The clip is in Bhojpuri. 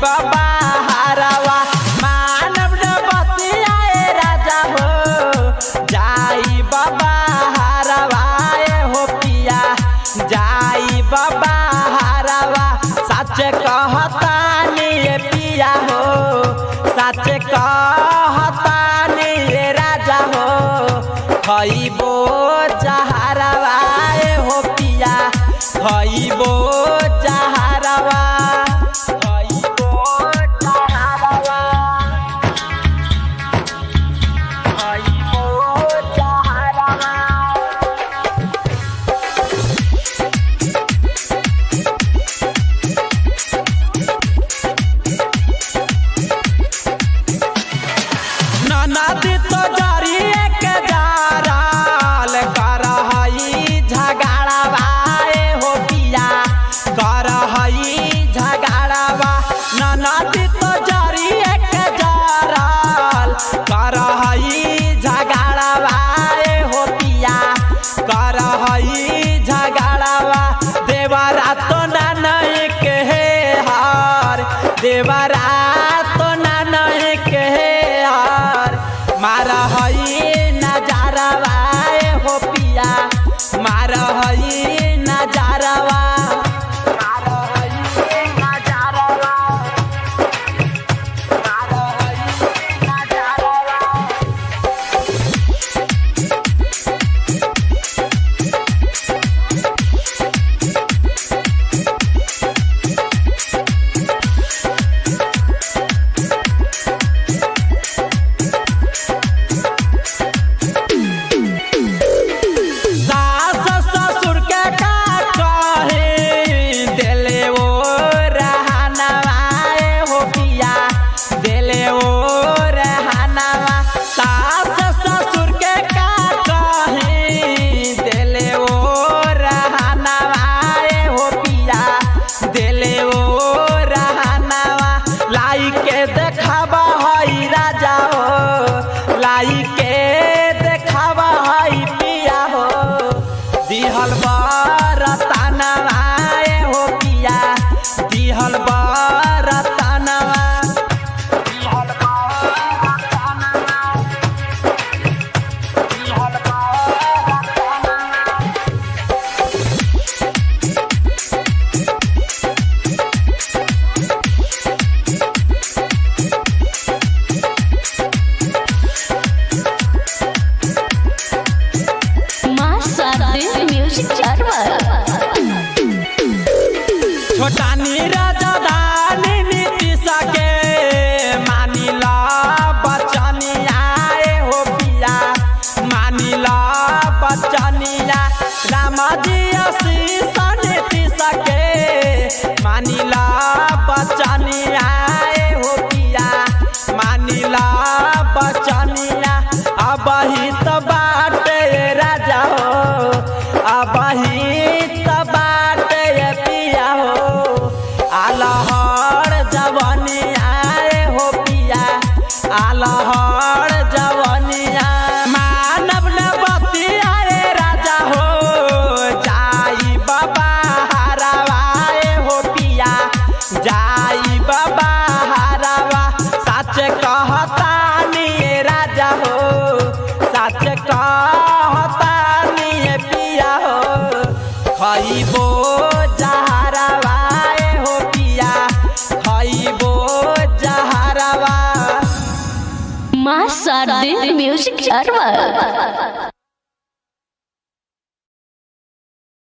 बाबा हरवा मानव बतिया राजा हो जाई बाबा हरवा हो पिया जाई बाबा हरवा सच कहतानी पिया हो सच कहतानी राजा हो खइबो जहरवा हो पिया खइबो जहरवा खइबो जहरवा खइबो जहरवा नदी तो जरिए के जाराल करहई झगड़ावा हो पिया करहई झगड़ावा नदी तो जरिए के जाराल करहई झगड़ावा हो पिया करहई झगड़ावा देवरा तो नहीं के हार देवरा तो नहीं के हार मारा हई नजारवा हो पिया मारा हई नजारवा मारा हई नजारवा मारा हई नजारवा देखावा हई राजा हो लाई के देखावा हई पिया हो दिहल बरतनवा हो पिया दिहल बरतनवा दिहल बरतनवा दिहल बरतनवा छोटानी राजधानी नीतीश के मानिला बचनिया हो पिया मानिला बचनिया रामजी आशीष नीतीश के मानिला बचनिया हो पिया मानिला बचनिया अब ही तो बाटे राजा हो अब ही तो बाटे पिया हो आलहर जवनिया हो पिया आलहर जवनिया मानव बतिया राजा हो जाई बाबा हरवा हो पिया जाई बाबा हरवा सच कहतानी राजा हो सच कहतानी पिया हो खइबो जहरवा हो पिया खइबो जहरवा मां शारदे म्यूजिक सर्वर।